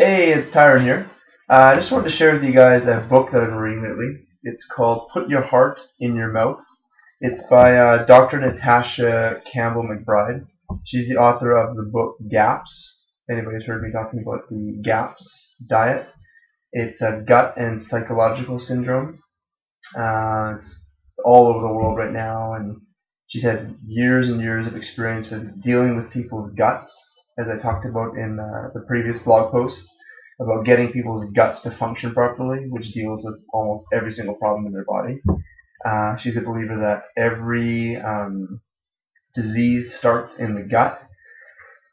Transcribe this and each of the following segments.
Hey, it's Tyron here. I just wanted to share with you guys a book that I've been reading lately. It's called Put Your Heart in Your Mouth. It's by Dr. Natasha Campbell McBride. She's the author of the book Gaps. If anybody's heard me talking about the Gaps diet, it's a gut and psychological syndrome. It's all over the world right now, and she's had years and years of experience with dealing with people's guts, as I talked about in the previous blog post, about getting people's guts to function properly, which deals with almost every single problem in their body. She's a believer that every disease starts in the gut.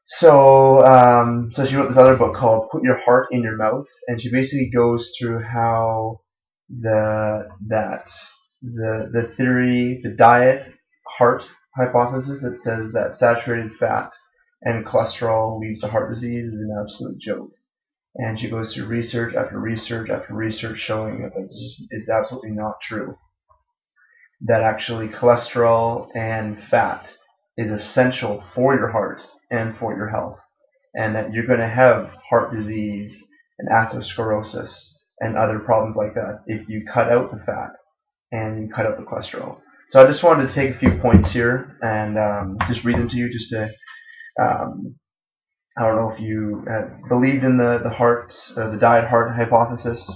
So she wrote this other book called Put Your Heart in Your Mouth, and she basically goes through how the theory, the diet heart hypothesis that says that saturated fat and cholesterol leads to heart disease is an absolute joke. And she goes through research after research after research showing that it's absolutely not true. That actually cholesterol and fat is essential for your heart and for your health, and that you're going to have heart disease and atherosclerosis and other problems like that if you cut out the fat and you cut out the cholesterol. So I just wanted to take a few points here and just read them to you, just to I don't know if you believed in the diet heart hypothesis,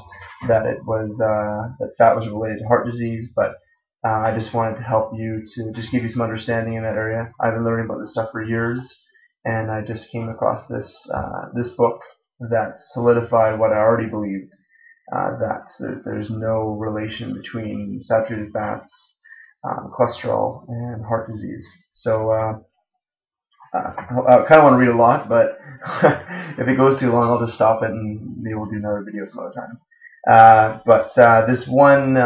that it was that fat was related to heart disease, but I just wanted to help you, to just give you some understanding in that area. I've been learning about this stuff for years, and I just came across this book that solidified what I already believed, that there's no relation between saturated fats, cholesterol, and heart disease. So I kind of want to read a lot, but if it goes too long, I'll just stop it and maybe we'll do another video some other time. But this one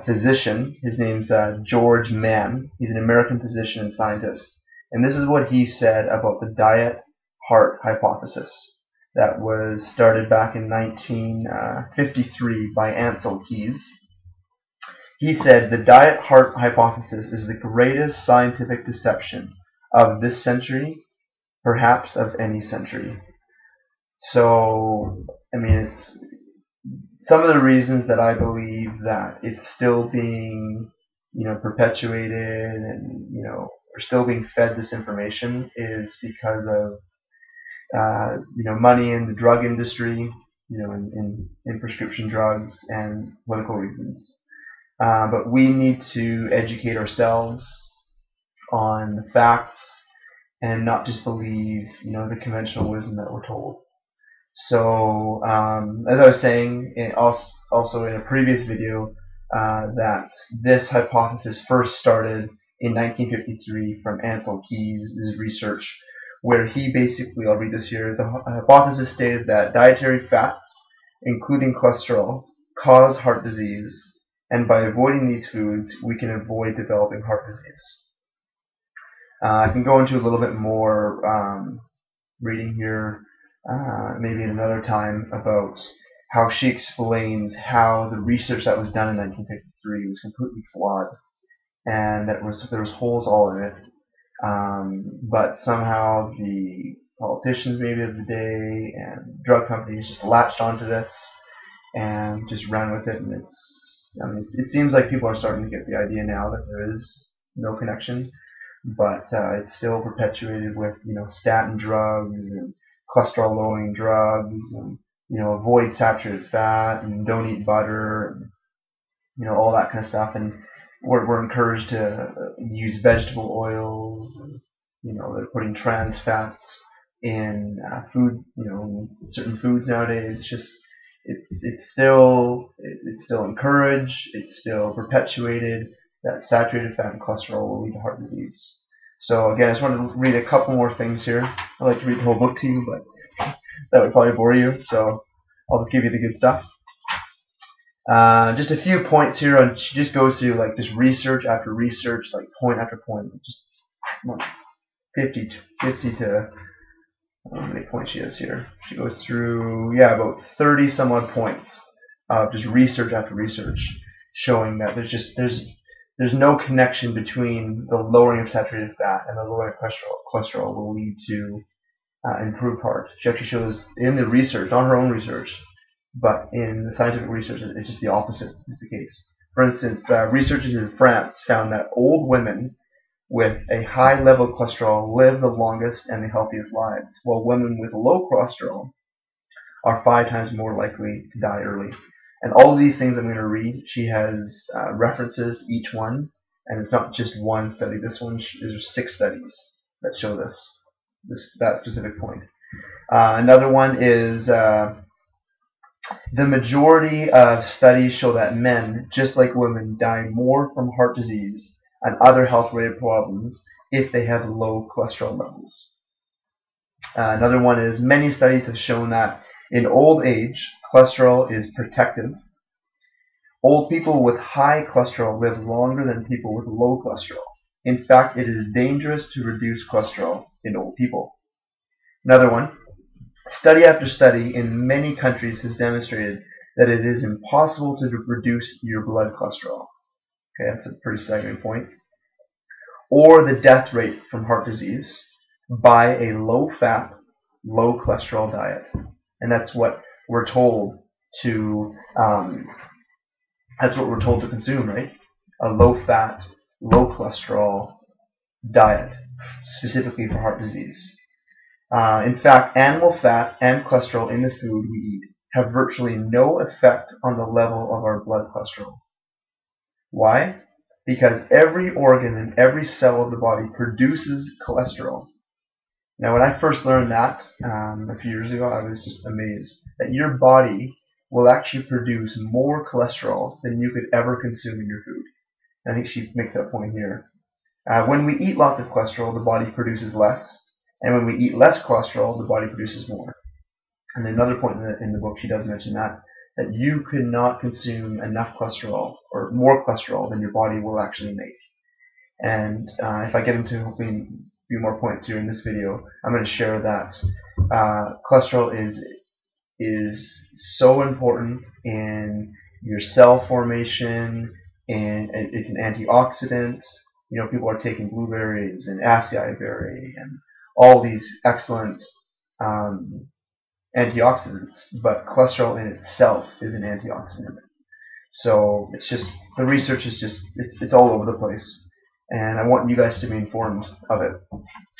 physician, his name's George Mann. He's an American physician and scientist. And this is what he said about the diet heart hypothesis that was started back in 1953 by Ancel Keys. He said, "The diet heart hypothesis is the greatest scientific deception of this century, perhaps of any century." So, I mean, it's some of the reasons that I believe that it's still being, perpetuated, and, we're still being fed this information is because of, money in the drug industry, in prescription drugs and political reasons. But we need to educate ourselves on the facts and not just believe, the conventional wisdom that we're told. So, as I was saying, also in a previous video, that this hypothesis first started in 1953 from Ancel Keys' research, where he basically, I'll read this here, the hypothesis stated that dietary fats, including cholesterol, cause heart disease, and by avoiding these foods, we can avoid developing heart disease. I can go into a little bit more reading here, maybe at another time, about how she explains how the research that was done in 1953 was completely flawed, and that there was holes all in it. But somehow the politicians maybe of the day and drug companies just latched onto this and just ran with it, and it seems like people are starting to get the idea now that there is no connection, but it's still perpetuated with statin drugs and cholesterol lowering drugs, and avoid saturated fat and don't eat butter, and all that kind of stuff. And we're encouraged to use vegetable oils, and they're putting trans fats in food, certain foods nowadays. It's just it's still encouraged, it's still perpetuated that saturated fat and cholesterol will lead to heart disease. So again, I just wanted to read a couple more things here. I'd like to read the whole book to you, but that would probably bore you, so I'll just give you the good stuff. Just a few points here, and she just goes through like just research after research, like point after point, just 50 to how many points she has here. She goes through, about 30 some odd points of just research after research showing that there's no connection between the lowering of saturated fat and the lowering of cholesterol will lead to improved heart. She actually shows in the research, not her own research, but in the scientific research, it's just the opposite is the case. For instance, researchers in France found that old women with a high level of cholesterol live the longest and the healthiest lives, while women with low cholesterol are 5 times more likely to die early. And all of these things I'm going to read, she has references to each one, and it's not just one study. This one, there's 6 studies that show that specific point. Another one is the majority of studies show that men, just like women, die more from heart disease and other health-related problems if they have low cholesterol levels. Another one is many studies have shown that in old age, cholesterol is protective. Old people with high cholesterol live longer than people with low cholesterol. In fact, it is dangerous to reduce cholesterol in old people. Another one, study after study in many countries has demonstrated that it is impossible to reduce your blood cholesterol. Okay, that's a pretty staggering point. Or the death rate from heart disease by a low-fat, low-cholesterol diet. And that's what we're told to consume, right? A low-fat, low-cholesterol diet, specifically for heart disease. In fact, animal fat and cholesterol in the food we eat have virtually no effect on the level of our blood cholesterol. Why? Because every organ and every cell of the body produces cholesterol. Now, when I first learned that a few years ago, I was just amazed that your body will actually produce more cholesterol than you could ever consume in your food. And I think she makes that point here. When we eat lots of cholesterol, the body produces less. And when we eat less cholesterol, the body produces more. And another point in the book, she does mention that you could not consume enough cholesterol or more cholesterol than your body will actually make. And if I get into hopefully a few more points here in this video, I'm going to share that cholesterol is so important in your cell formation, and it's an antioxidant. You know, people are taking blueberries and acai berry and all these excellent antioxidants, but cholesterol in itself is an antioxidant. So it's just, the research is just, it's all over the place, and I want you guys to be informed of it.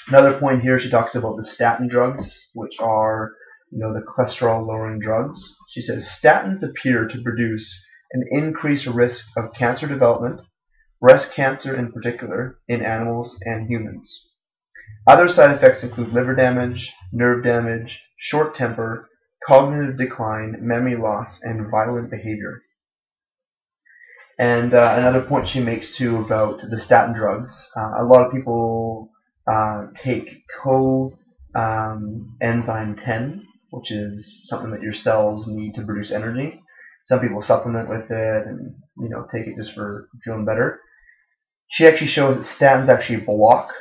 Another point here, she talks about the statin drugs, which are, you know, the cholesterol lowering drugs. She says statins appear to produce an increased risk of cancer development, breast cancer in particular, in animals and humans. Other side effects include liver damage, nerve damage, short temper, cognitive decline, memory loss, and violent behavior. And another point she makes too about the statin drugs. A lot of people take coenzyme 10, which is something that your cells need to produce energy. Some people supplement with it and, you know, take it just for feeling better. She actually shows that statins actually block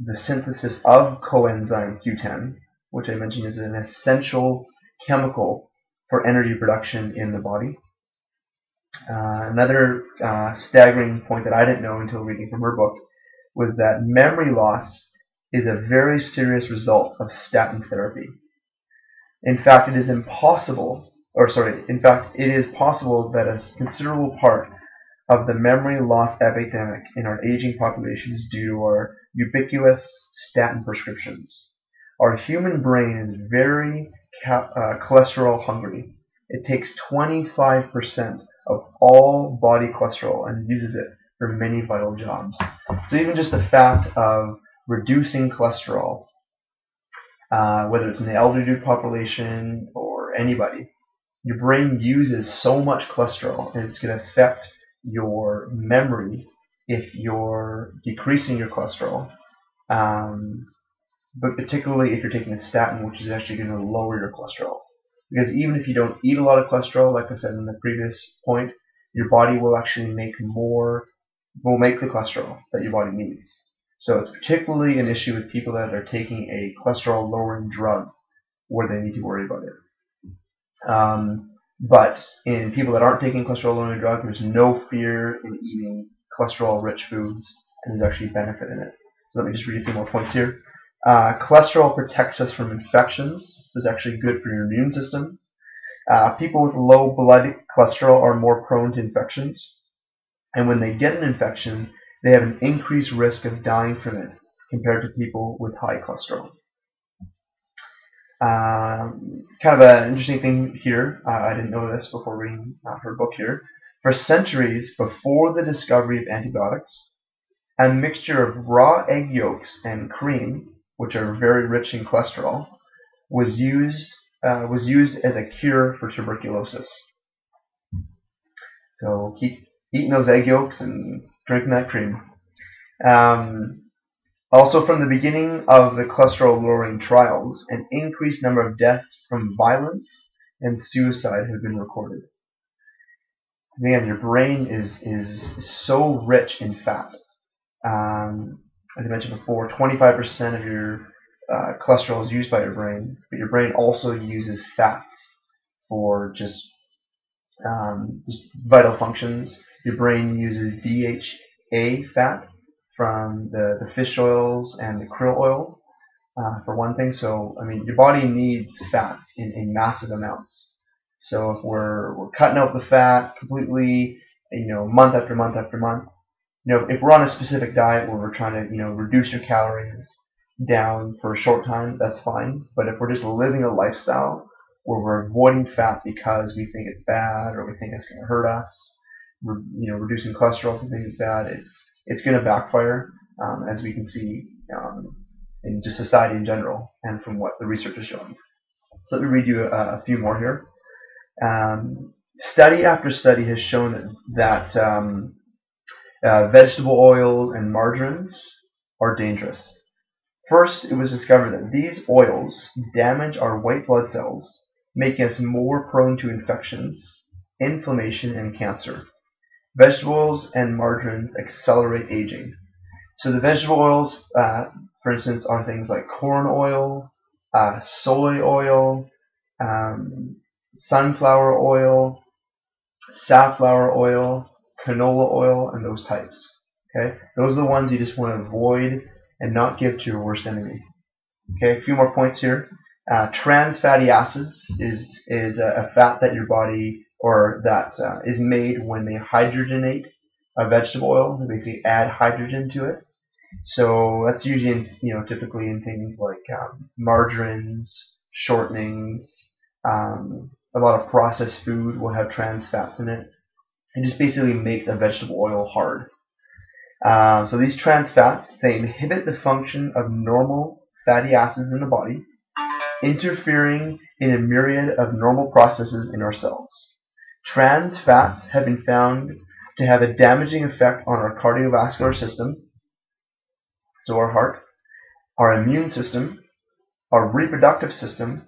the synthesis of coenzyme Q10, which I mentioned is an essential chemical for energy production in the body. Another staggering point that I didn't know until reading from her book was that memory loss is a very serious result of statin therapy. In fact, it is possible that a considerable part of the memory loss epidemic in our aging population is due to our ubiquitous statin prescriptions. Our human brain is very cholesterol hungry. It takes 25% of all body cholesterol and uses it for many vital jobs. So even just the fact of reducing cholesterol, whether it's in the elderly population or anybody, your brain uses so much cholesterol, and it's going to affect your memory if you're decreasing your cholesterol, but particularly if you're taking a statin, which is actually going to lower your cholesterol. Because even if you don't eat a lot of cholesterol, like I said in the previous point, your body will actually make the cholesterol that your body needs. So it's particularly an issue with people that are taking a cholesterol lowering drug where they need to worry about it. But in people that aren't taking cholesterol lowering drug, there's no fear in eating cholesterol rich foods, and there's actually benefit in it. So let me just read a few more points here. Cholesterol protects us from infections. It's actually good for your immune system. People with low blood cholesterol are more prone to infections. And when they get an infection, they have an increased risk of dying from it compared to people with high cholesterol. Kind of an interesting thing here, I didn't know this before reading her book here. For centuries before the discovery of antibiotics, a mixture of raw egg yolks and cream, which are very rich in cholesterol, was used as a cure for tuberculosis. So keep eating those egg yolks and drinking that cream. Also, from the beginning of the cholesterol-lowering trials, an increased number of deaths from violence and suicide have been recorded. Again, your brain is so rich in fat. As I mentioned before, 25% of your cholesterol is used by your brain, but your brain also uses fats for just vital functions. Your brain uses DHA fat from the fish oils and the krill oil, for one thing. So, I mean, your body needs fats in massive amounts. So if we're cutting out the fat completely, month after month after month, if we're on a specific diet where we're trying to, reduce your calories down for a short time, that's fine. But if we're just living a lifestyle where we're avoiding fat because we think it's bad or we think it's going to hurt us, reducing cholesterol if we think it's bad, it's going to backfire, as we can see in just society in general and from what the research is showing. So let me read you a few more here. Study after study has shown that vegetable oils and margarines are dangerous. First, it was discovered that these oils damage our white blood cells, making us more prone to infections, inflammation, and cancer. Vegetables and margarines accelerate aging. So the vegetable oils, for instance, are things like corn oil, soy oil, sunflower oil, safflower oil, canola oil, and those types. Okay, those are the ones you just want to avoid and not give to your worst enemy. Okay, a few more points here. Trans fatty acids is a fat that your body is made when they hydrogenate a vegetable oil. They basically add hydrogen to it. So that's usually typically in things like margarines, shortenings. A lot of processed food will have trans fats in it. It just basically makes a vegetable oil hard. So these trans fats, they inhibit the function of normal fatty acids in the body, interfering in a myriad of normal processes in our cells. Trans fats have been found to have a damaging effect on our cardiovascular system, so our heart, our immune system, our reproductive system,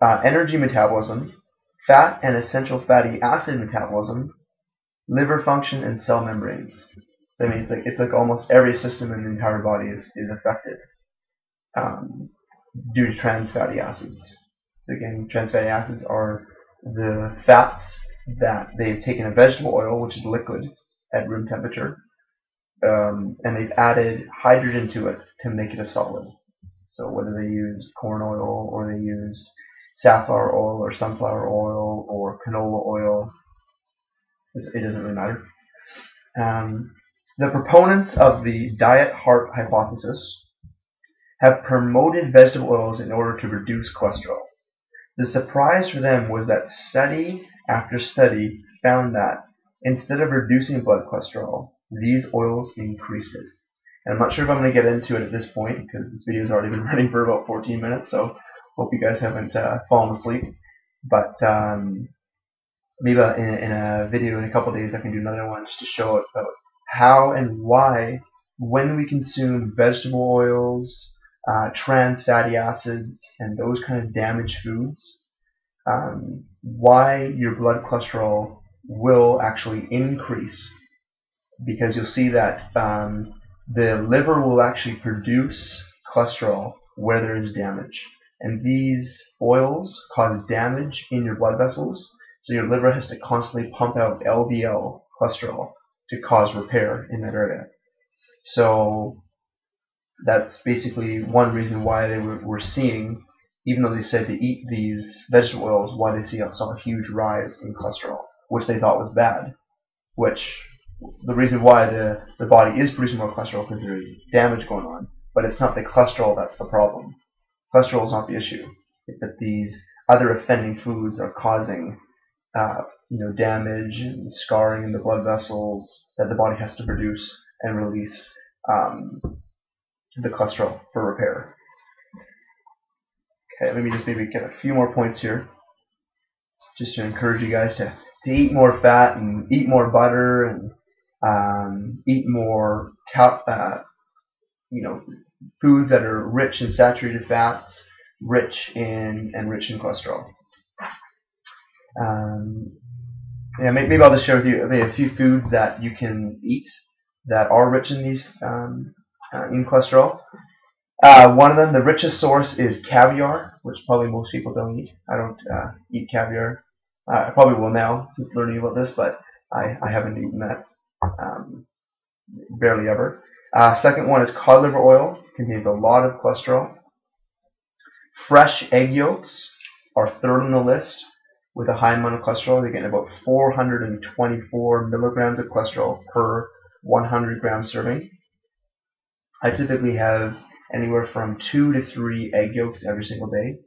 energy metabolism, fat and essential fatty acid metabolism, liver function, and cell membranes. So I mean, it's like almost every system in the entire body is affected due to trans fatty acids. So again, trans fatty acids are the fats that they've taken a vegetable oil, which is liquid at room temperature, and they've added hydrogen to it to make it a solid. So whether they used corn oil or they used safflower oil or sunflower oil or canola oil, it doesn't really matter. The proponents of the diet heart hypothesis have promoted vegetable oils in order to reduce cholesterol. The surprise for them was that study after study found that instead of reducing blood cholesterol, these oils increased it. And I'm not sure if I'm going to get into it at this point because this video has already been running for about 14 minutes, so hope you guys haven't fallen asleep. But maybe in a video in a couple days I can do another one just to show it about how and why, when we consume vegetable oils, trans fatty acids, and those kind of damaged foods, why your blood cholesterol will actually increase. Because you'll see that the liver will actually produce cholesterol where there is damage. And these oils cause damage in your blood vessels, so your liver has to constantly pump out LDL cholesterol to cause repair in that area. So that's basically one reason why they were seeing, even though they said to eat these vegetable oils, why they saw a huge rise in cholesterol, which they thought was bad. Which the reason why the body is producing more cholesterol because there is damage going on, but it's not the cholesterol that's the problem. Cholesterol is not the issue. It's that these other offending foods are causing damage and scarring in the blood vessels that the body has to produce and release the cholesterol for repair. Okay, let me just maybe get a few more points here, just to encourage you guys to eat more fat and eat more butter and eat more foods that are rich in saturated fats, rich in cholesterol. Maybe I'll just share with you a few foods that you can eat that are rich in these in cholesterol. One of them, the richest source, is caviar, which probably most people don't eat. I don't eat caviar. I probably will now since learning about this, but I haven't eaten that barely ever. Second one is cod liver oil. Contains a lot of cholesterol. Fresh egg yolks are third on the list with a high amount of cholesterol. They get about 424 milligrams of cholesterol per 100 gram serving. I typically have anywhere from 2 to 3 egg yolks every single day.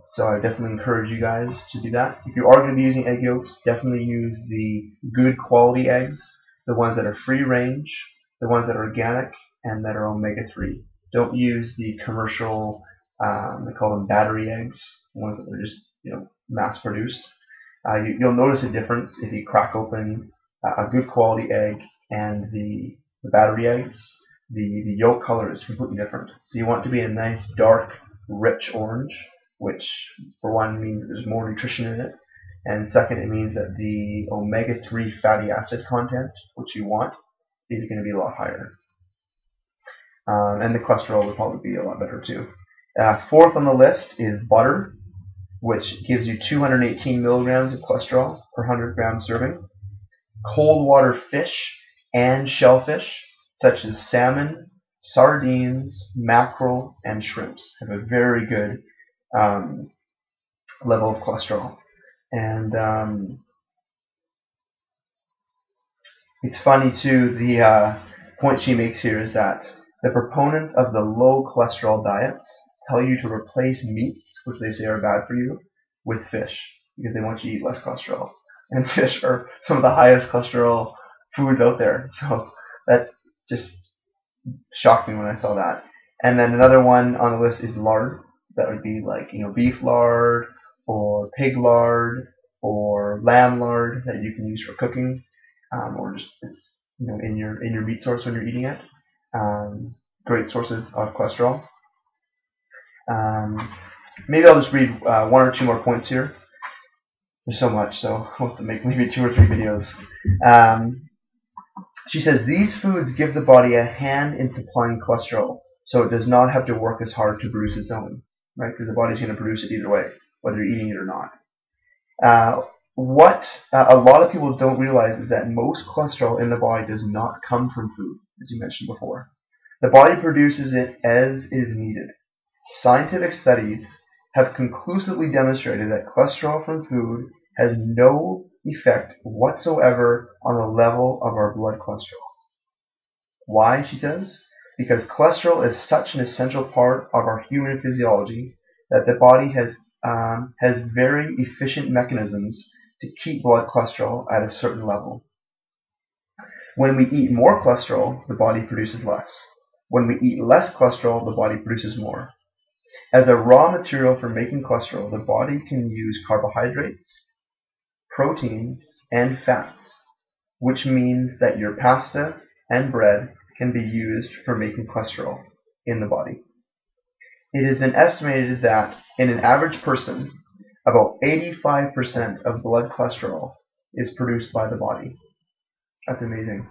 So I definitely encourage you guys to do that. If you are going to be using egg yolks, definitely use the good quality eggs, the ones that are free range, the ones that are organic, and that are omega-3. Don't use the commercial, they call them battery eggs, the ones that are just mass produced. You'll notice a difference if you crack open a good quality egg and the battery eggs. The yolk color is completely different. So you want to be a nice dark, rich orange, which for one means that there's more nutrition in it, and second, it means that the omega-3 fatty acid content, which you want, is going to be a lot higher. And the cholesterol would probably be a lot better too. Fourth on the list is butter, which gives you 218 milligrams of cholesterol per 100 gram serving. Cold water fish and shellfish, such as salmon, sardines, mackerel, and shrimps, have a very good level of cholesterol. And it's funny too, the point she makes here is that the proponents of the low cholesterol diets tell you to replace meats, which they say are bad for you, with fish, because they want you to eat less cholesterol. And fish are some of the highest cholesterol foods out there. So that just shocked me when I saw that. And then another one on the list is lard. That would be like beef lard or pig lard or lamb lard that you can use for cooking, or just it's in your meat source when you're eating it. Great source of cholesterol. Maybe I'll just read one or two more points here. There's so much, so I'll have to make maybe 2 or 3 videos. She says, these foods give the body a hand in supplying cholesterol, so it does not have to work as hard to produce its own, right? Because the body's going to produce it either way, whether you're eating it or not. What a lot of people don't realize is that most cholesterol in the body does not come from food, as you mentioned before. The body produces it as is needed. Scientific studies have conclusively demonstrated that cholesterol from food has no effect whatsoever on the level of our blood cholesterol. Why, she says? Because cholesterol is such an essential part of our human physiology that the body has very efficient mechanisms to keep blood cholesterol at a certain level. When we eat more cholesterol, the body produces less. When we eat less cholesterol, the body produces more. As a raw material for making cholesterol, the body can use carbohydrates, proteins, and fats, which means that your pasta and bread can be used for making cholesterol in the body. It has been estimated that in an average person, about 85% of blood cholesterol is produced by the body. That's amazing.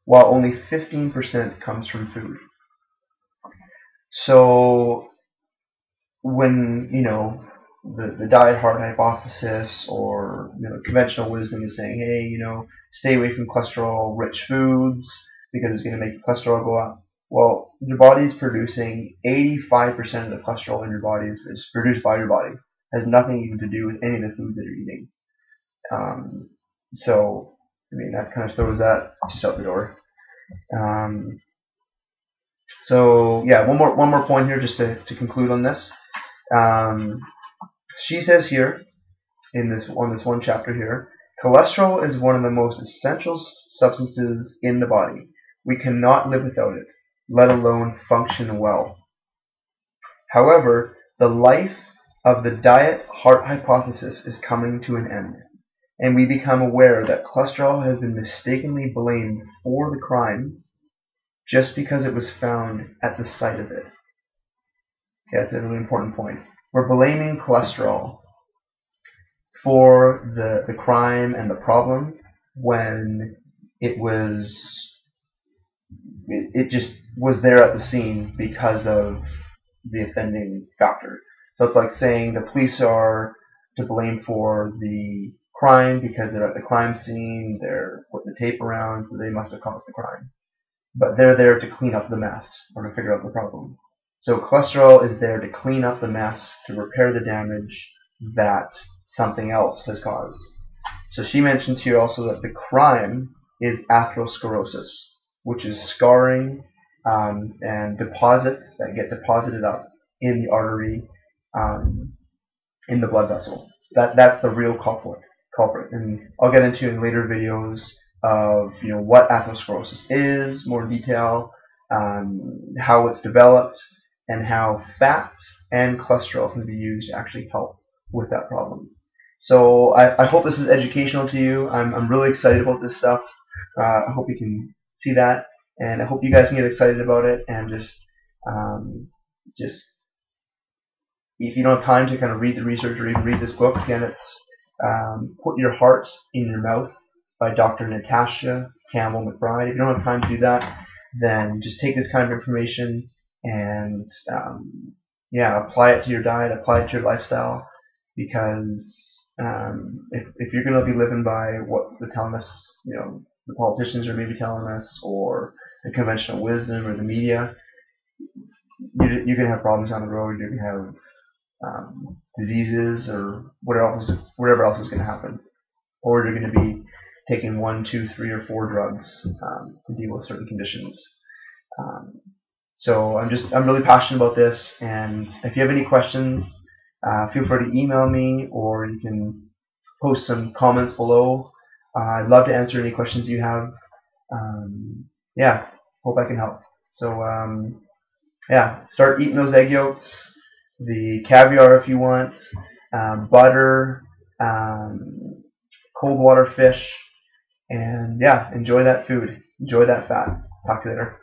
While only 15% comes from food. So when the diet heart hypothesis or conventional wisdom is saying, hey, stay away from cholesterol rich foods because it's going to make cholesterol go up, Well, your body is producing 85% of the cholesterol in your body is produced by your body. It has nothing even to do with any of the foods that you're eating. So, I mean, that kind of throws that just out the door. So yeah, one more point here just to conclude on this. She says here on this one chapter here, cholesterol is one of the most essential substances in the body. We cannot live without it, let alone function well. However, the life of the diet heart hypothesis is coming to an end, and we become aware that cholesterol has been mistakenly blamed for the crime just because it was found at the site of it. Okay, that's a really important point. We're blaming cholesterol for the crime and the problem when it just was there at the scene because of the offending factor. So it's like saying the police are to blame for the crime because they're at the crime scene, they're putting the tape around, so they must have caused the crime. But they're there to clean up the mess or to figure out the problem. So cholesterol is there to clean up the mess, to repair the damage that something else has caused. So she mentions here also that the crime is atherosclerosis, which is scarring and deposits that get deposited up in the artery, in the blood vessel. So that's the real culprit. And I'll get into in later videos of what atherosclerosis is, more detail, how it's developed, and how fats and cholesterol can be used to actually help with that problem. So I hope this is educational to you. I'm really excited about this stuff. I hope you can see that, and I hope you guys can get excited about it. And just if you don't have time to kind of read the research or even read this book, again, it's Put Your Heart in Your Mouth by Dr. Natasha Campbell McBride. If you don't have time to do that, then just take this kind of information and apply it to your diet, apply it to your lifestyle, because if you're going to be living by what they're telling us, the politicians are maybe telling us, or the conventional wisdom or the media, you're going to have problems down the road. You're going to have diseases or whatever else is going to happen, or you're going to be taking 1, 2, 3, or 4 drugs to deal with certain conditions. So I'm really passionate about this, and if you have any questions, feel free to email me, or you can post some comments below. I'd love to answer any questions you have. Hope I can help. So start eating those egg yolks, the caviar if you want, butter, cold water fish, and enjoy that food. Enjoy that fat. Talk to you later.